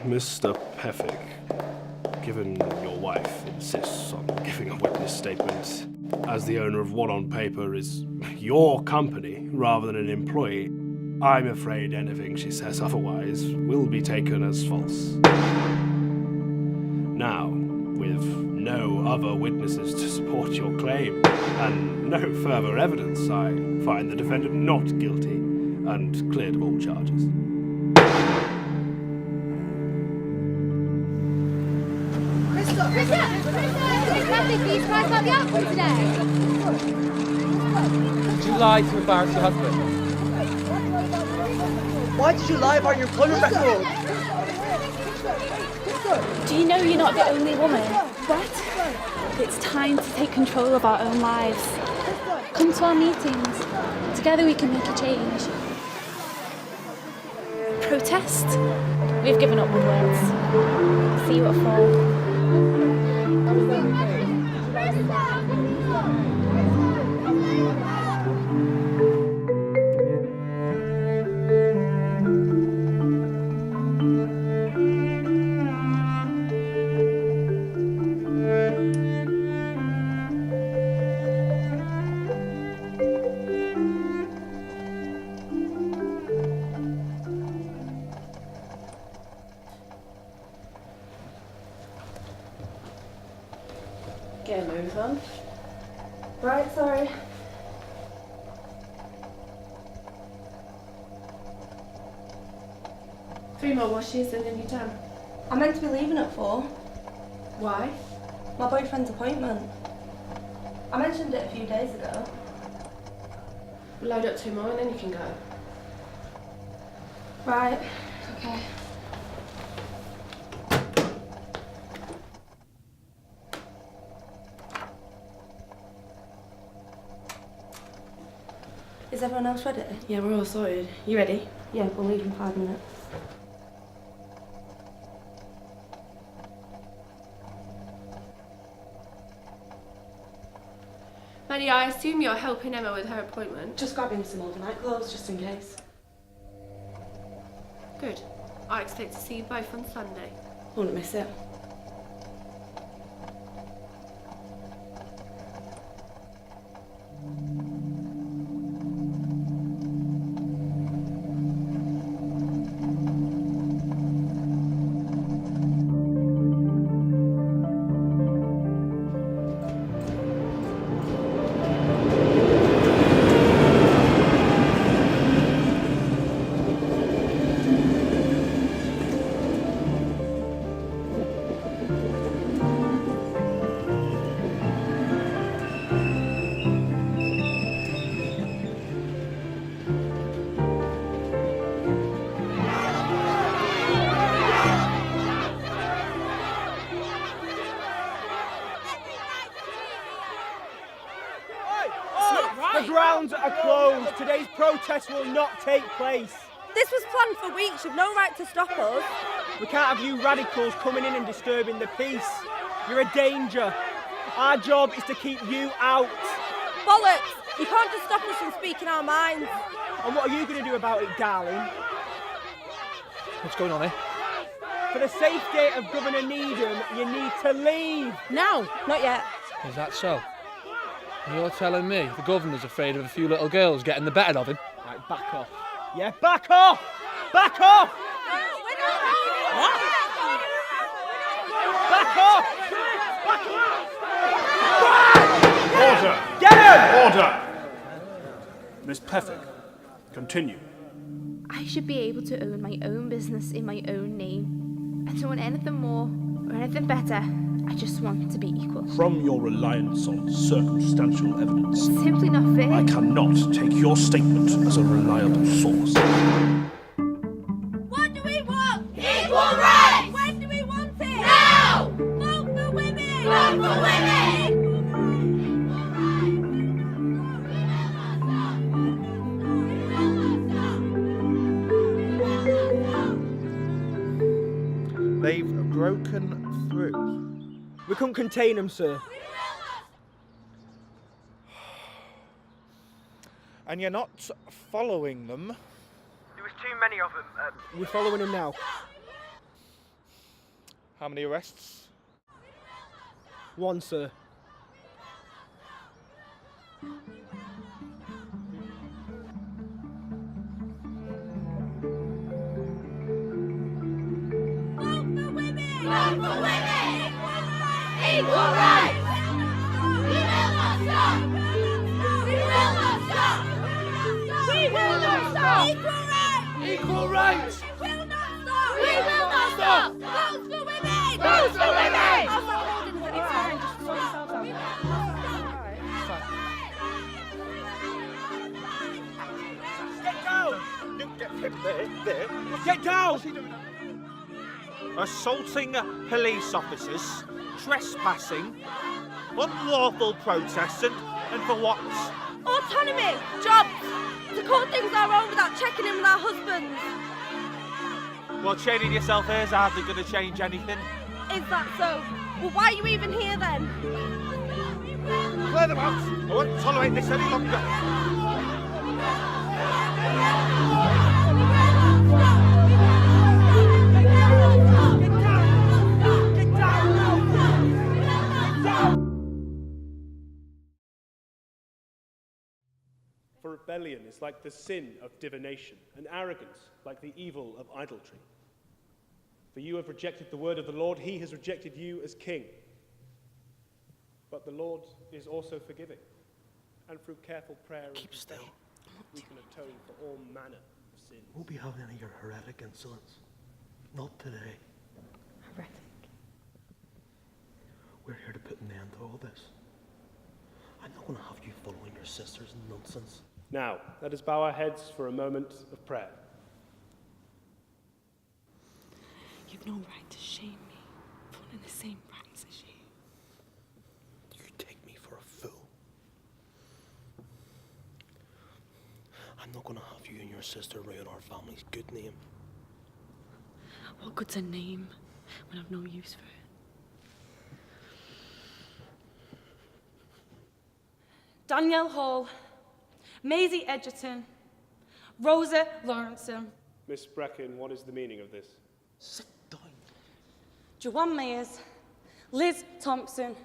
Mr. Peffick, given your wife insists on giving a witness statement, as the owner of what on paper is your company rather than an employee, I'm afraid anything she says otherwise will be taken as false. Now, with no other witnesses to support your claim and no further evidence, I find the defendant not guilty and cleared of all charges. Please write about the outcome today. Did you lie to embarrass your husband? Why did you lie about your employment record? Do you know you're not the only woman? What? It's time to take control of our own lives. Come to our meetings. Together we can make a change. Protest? We've given up with words. See what fall. Get a move on. Right, sorry. Three more washes and then you're done. I'm meant to be leaving at 4. Why? My boyfriend's appointment. I mentioned it a few days ago. Load up 2 more and then you can go. Right, okay. Is everyone else ready? Yeah, we're all sorted. You ready? Yeah, we'll leave in 5 minutes. Maddie, I assume you're helping Emma with her appointment. Just grabbing some overnight clothes, just in case. Good. I expect to see you both on Sunday. Won't miss it. The grounds are closed. Today's protest will not take place. This was planned for weeks. You've no right to stop us. We can't have you radicals coming in and disturbing the peace. You're a danger. Our job is to keep you out. Bollocks! You can't just stop us from speaking our minds. And what are you going to do about it, darling? What's going on here? For the safety of Governor Needham, you need to leave. No, not yet. Is that so? And you're telling me the governor's afraid of a few little girls getting the better of him? Right, back off. Yeah, back off! Back off! What? Back off! Back off! Order! Get him! Order! Miss Peffick, continue. I should be able to own my own business in my own name. I don't want anything more or anything better. I just want to be equal. From your reliance on circumstantial evidence, Simply not fair. I cannot take your statement as a reliable source. What do we want? Equal rights! When do we want it? Now! Vote for women! Vote for women! They've broken through. We couldn't contain them, sir. And you're not following them? There was too many of them. We're following them now. How many arrests? 1, sir. Equal rights! We will not stop! We will not stop! We will not stop! Equal rights! Equal rights! We will not stop! We will not stop! Votes for women! Votes for women! It's fine, just sort yourselves out. Get down! Assaulting police officers, trespassing, unlawful protest, and for what? Autonomy! Jobs! To call things our own without checking in with our husbands! Well, chaining yourself here is hardly going to change anything. Is that so? Well, why are you even here then? Clear them out! I won't tolerate this any longer. For rebellion is like the sin of divination, and arrogance like the evil of idolatry. For you have rejected the word of the Lord, he has rejected you as king. But the Lord is also forgiving, and through careful prayer and confession, we can atone for all manner of sins. Won't be having any of your heretic insolence. Not today. Heretic. We're here to put an end to all this. I'm not going to have you following your sister's nonsense. Now, let us bow our heads for a moment of prayer. You've no right to shame me for in the same ranks as you. You take me for a fool. I'm not going to have you and your sister ruin our family's good name. What good's a name when I've no use for it? Danielle Hall, Maisie Edgerton, Rosa Lawrenson, Miss Brecken, what is the meaning of this? Sit down. Joanne Mayers, Liz Thompson,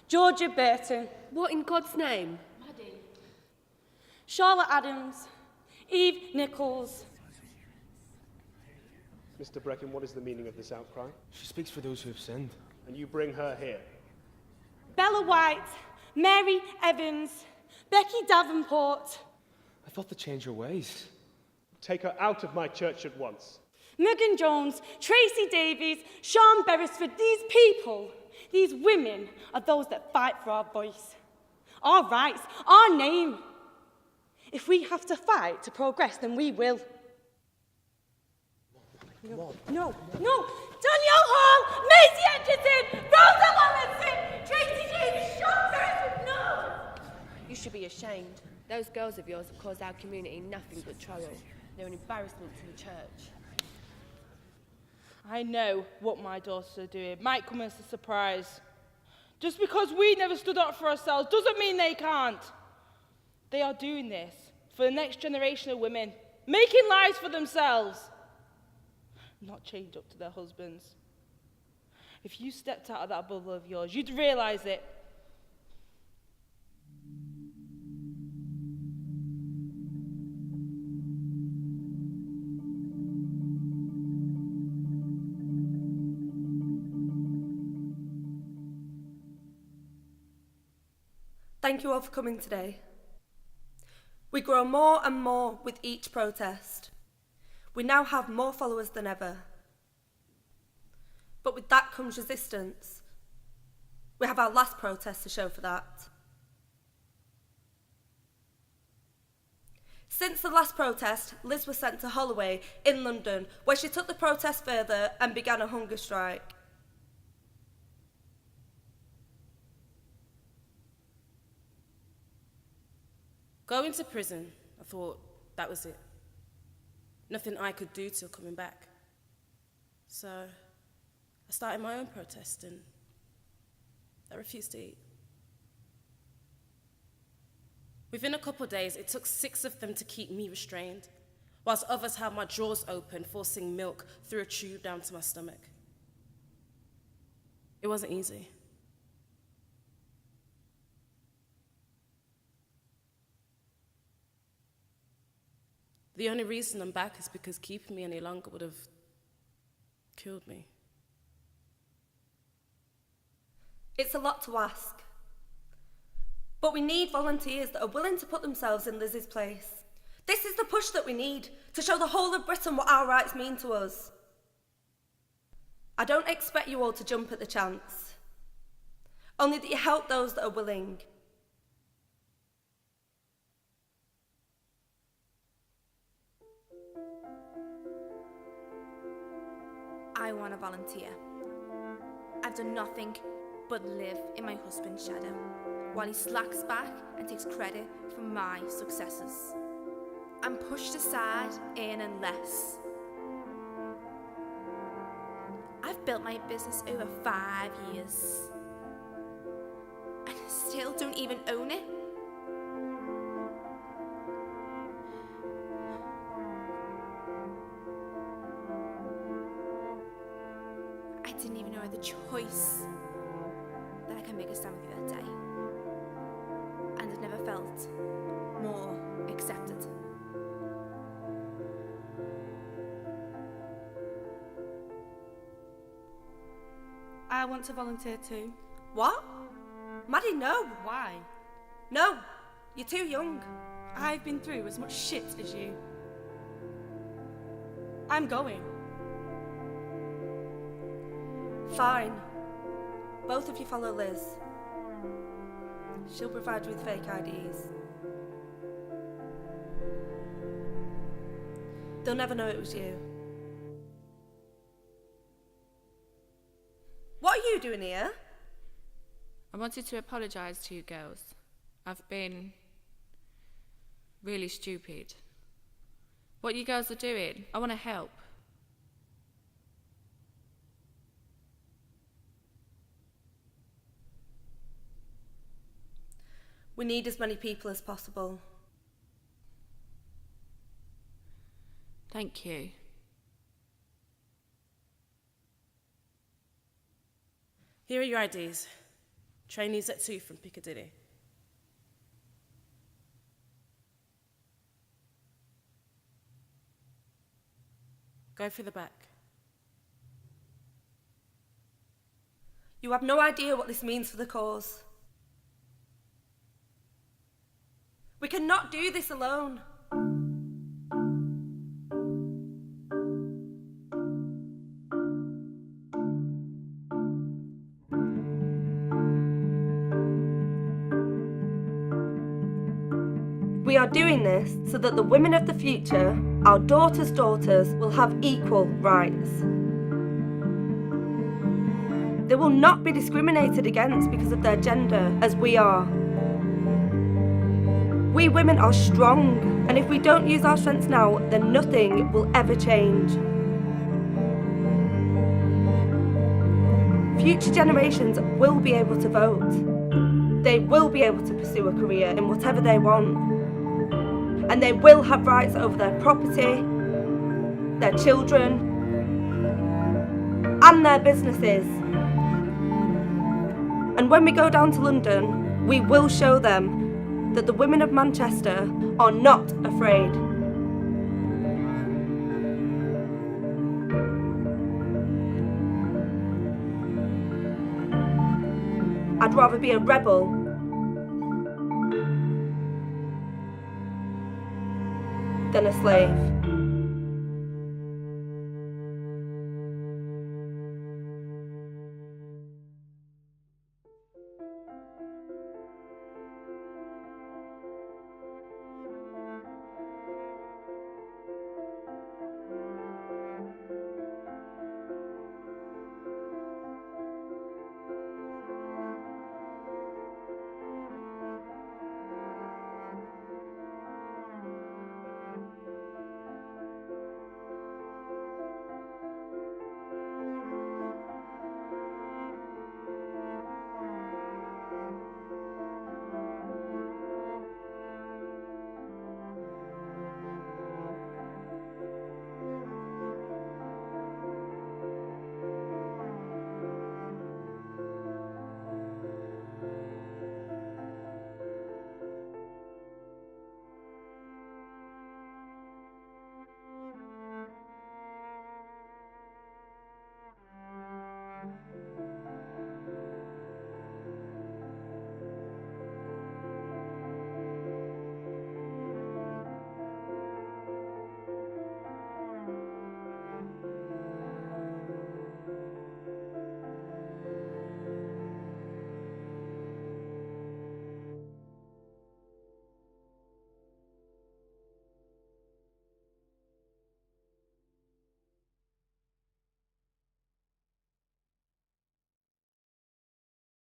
Georgia Burton, What in God's name? Charlotte Adams, Eve Nichols, Mr. Brecken, what is the meaning of this outcry? She speaks for those who have sinned. And you bring her here. Bella White, Mary Evans, Becky Davenport, I thought to change your ways. Take her out of my church at once. Megan Jones, Tracy Davies, Sean Beresford. These people, these women are those that fight for our voice, our rights, our name. If we have to fight to progress, then we will. Come on. No. Danielle Hall, Maisie Edgerton, Rosa Lawrenson, Tracy Davies, Sean Beresford. No. You should be ashamed. Those girls of yours have caused our community nothing but trouble. They're an embarrassment to the church. I know what my daughters are doing. Might come as a surprise. Just because we never stood up for ourselves doesn't mean they can't. They are doing this for the next generation of women, making lives for themselves, not chained up to their husbands. If you stepped out of that bubble of yours, you'd realise it. Thank you all for coming today. We grow more and more with each protest. We now have more followers than ever. But with that comes resistance. We have our last protest to show for that. Since the last protest, Liz was sent to Holloway in London, where she took the protest further and began a hunger strike. Going to prison, I thought that was it. Nothing I could do till coming back. So I started my own protest and I refused to eat. Within a couple of days, it took 6 of them to keep me restrained, whilst others held my drawers open, forcing milk through a tube down to my stomach. It wasn't easy. The only reason I'm back is because keeping me any longer would have killed me. It's a lot to ask. But we need volunteers that are willing to put themselves in Liz's place. This is the push that we need to show the whole of Britain what our rights mean to us. I don't expect you all to jump at the chance, only that you help those that are willing. I want to volunteer. I've done nothing but live in my husband's shadow, while he slacks back and takes credit for my successes. I'm pushed aside, earning less. I've built my business over 5 years, and I still don't even own it. I didn't even know I had the choice that I can make a stand with you that day, and I've never felt more accepted. I want to volunteer too. What? Maddie, no. Why? No, you're too young. I've been through as much shit as you. I'm going. Fine. Both of you follow Liz. She'll provide you with fake IDs. They'll never know it was you. What are you doing here? I wanted to apologise to you girls. I've been really stupid. What you girls are doing, I want to help. We need as many people as possible. Thank you. Here are your IDs. Trainees at 2 from Piccadilly. Go through the back. You have no idea what this means for the cause. We cannot do this alone. We are doing this so that the women of the future, our daughters' daughters, will have equal rights. They will not be discriminated against because of their gender, as we are. We women are strong, and if we don't use our strengths now, then nothing will ever change. Future generations will be able to vote. They will be able to pursue a career in whatever they want. And they will have rights over their property, their children, and their businesses. And when we go down to London, we will show them that the women of Manchester are not afraid. I'd rather be a rebel than a slave.